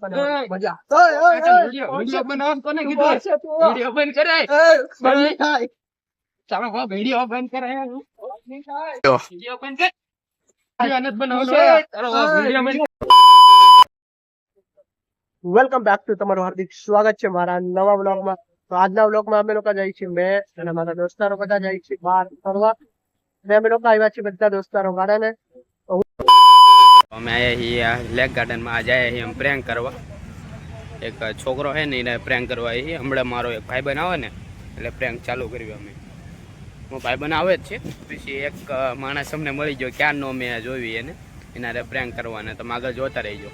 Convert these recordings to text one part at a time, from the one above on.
મજા વિડિયો બનાવ કોને કીધું વિડિયો બંધ કરાય બંધ થાય ચાલો વા વિડિયો બંધ કરાય વિડિયો બંધ કર આનંદ બનાવવાનો ચાલો વા વિડિયો બંધ વેલકમ બેક ટુ તમારું હાર્દિક સ્વાગત છે મારા નવા વ્લોગમાં. તો આજના વ્લોગમાં અમે લોકો જઈએ છીએ, મેં અને મારા દોસ્તારો બધા જઈએ છીએ બહાર ફરવા. અને અમે લોકો આવ્યા છીએ બધા દોસ્તારો ગાર્ડને. અમે આયા છીએ લેક ગાર્ડનમાં. આજે આયા છીએ પ્રેન્ક કરવા. એક છોકરો છે ને એને પ્રેન્ક કરવા આવી. હમણાં મારો એક ભાઈબંધ આવે ને એટલે પ્રેન્ક ચાલુ કર્યું અમે. હું ભાઈબંધ આવે જ છે, પછી એક માણસ અમને મળી ગયો, ક્યારનો મેં જોયું એને, એના પ્રેન્ક કરવાના. તમે આગળ જોતા રહીજો.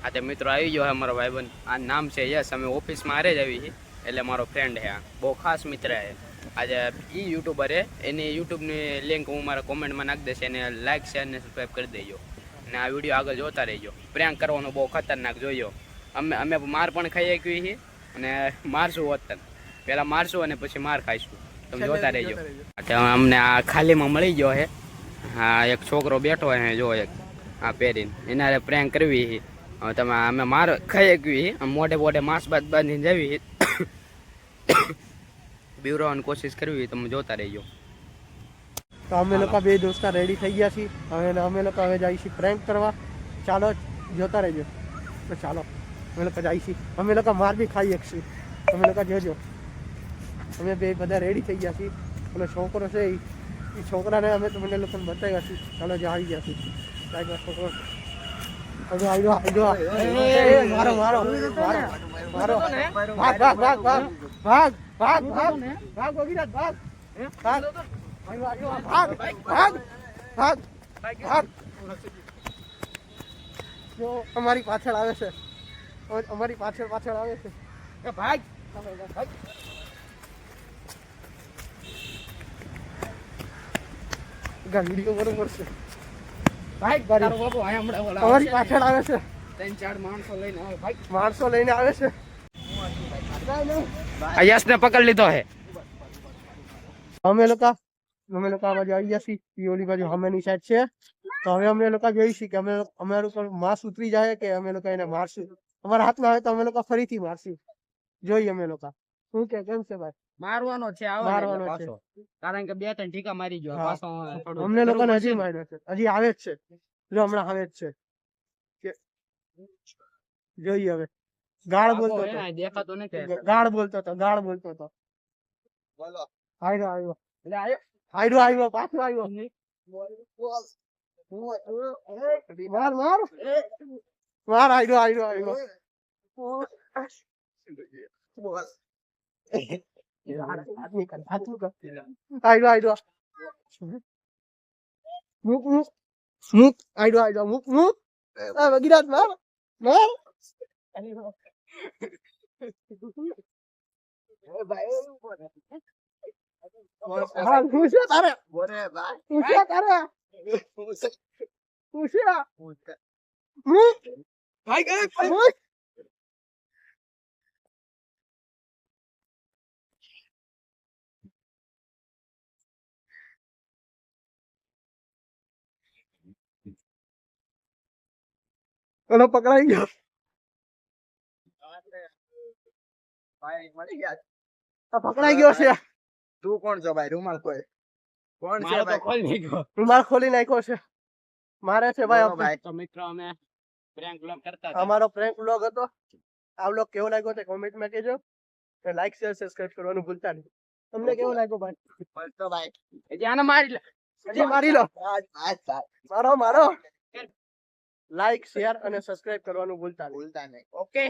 આ તે મિત્રો આવી ગયો છે મારો ભાઈબંધ. આ નામ છે યસ. અમે ઓફિસમાં હારે જ આવી છીએ, એટલે મારો ફ્રેન્ડ છે. આ બહુ ખાસ મિત્ર છે. આજે એ યુટ્યુબર છે, એની યુટ્યુબની લિંક હું મારા કોમેન્ટમાં નાખી દઈશ. એને લાઇક શેર ને સબસ્ક્રાઈબ કરી દેજો. અને આ વિડીયો આગળ જોતા રહીજો. પ્રેન્ક કરવાનો બહુ ખતરનાક જોયો. અમે માર પણ ખાઈ શકીએ છીએ અને મારશું વતન. પહેલાં મારશું અને પછી માર ખાઈશું. તમે જોતા રહીજો. અમને આ ખાલીમાં મળી ગયો છે. હા, એક છોકરો બેઠો છે જો, એક આ પહેરીને એના પ્રેન્ક કરવી છે. હવે તમે અમે માર ખાઈ શકીએ, મોઢે મોઢે માંસ બાંધીને જવી બીવરાવાની કોશિશ કરવી. તમે જોતા રહીજો. તો અમે લોકો બે દોસ્તા રેડી થઈ ગયા છીએ. હવે અમે લોકો હવે જઈએ છીએ પ્રેન્ક કરવા. ચાલો જોતા રહેજો. તો ચાલો અમે લોકો જઈએ છીએ. અમે લોકો માર બી ખાઈ શકીએ. તમે લોકો જોજો. અમે બે બધા રેડી થઈ ગયા છીએ. પેલો છોકરો છે એ છોકરાને અમે તમને લોકોને બતાવ્યા છીએ. ચાલો જે આવી ગયા છીએ. છોકરો મારો મારો મારો ભાગ ભાગ ભાગ ભાગ ભાગ ભાગ ભાગ ભાગ ભગીરથ ભાગ ભાગ ભાગ ભાગ ભાગ ભાગ. જો અમારી પાછળ આવે છે, અમારી પાછળ પાછળ આવે છે. ભાગ વિડીયો બરોબર છે. અમારી પાછળ આવે છે. 3-4 માણસો લઈને આવે. ભાઈ માણસો લઈને આવે છે. યશ ને પકડ લીધો હે. અમે લોકો આ બાજુ આવી ગયા છીએ. ઓલી બાજુ હમેની સાઈડ છે. તો હવે અમે લોકો જોઈ છીએ કે અમારું પર માંસ ઉતરી જાય કે અમે લોકો એને મારશું. અમારા હાથમાં આવે તો અમે લોકો ફરીથી મારશું. જોઈએ અમે લોકો શું કે કેમ છે ભાઈ. મારવાનો છે, મારવાનો છે. કારણ કે 2-3 ઠીકા મારી ગયો પાછો. અમને લોકોને હજી માર્યો છે, હજી આવે જ છે. જો હમણાં આવે જ છે. જોઈએ હવે. ગાળ બોલતો હતો, દેખાતો નથી. ગાળ બોલતો હતો, ગાળ બોલતો હતો. બોલો આવ્યો આવ્યો એટલે આવ્યો આવ્યો પાછો આવ્યો. માર માર માર આવ્યો આવ્યો આવ્યો. આવ્યો મુક મુક મુક આવ્યો મુક મુક. ભગીરથ માર માર. એનો પકડાઈ ગયો. પકડાઈ ગયો છે. તું કોણ છો ભાઈ? રૂમાલ કોઈ કોણ છે મારો તો ભાઈ? ખોલી નાખ્યો. રૂમાલ ખોલી નાખ્યો છે. મારે છે બોલો ભાઈ. તો મિત્રો અમે પ્રેન્ક બ્લોગ કરતા હતા. અમારો પ્રેન્ક વ્લોગ હતો. આ વ્લોગ કેવો લાગ્યો તે કોમેન્ટમાં કહેજો. લાઈક શેર સબસ્ક્રાઇબ કરવાનું ભૂલતા નહીં. તમને કેવો લાગ્યો ભાઈ? તો ભાઈ હજી આને મારી લે. હજી મારી લો. મારો મારો. લાઈક શેર અને સબસ્ક્રાઇબ કરવાનું ભૂલતા નહીં. ભૂલતા નહીં. ઓકે.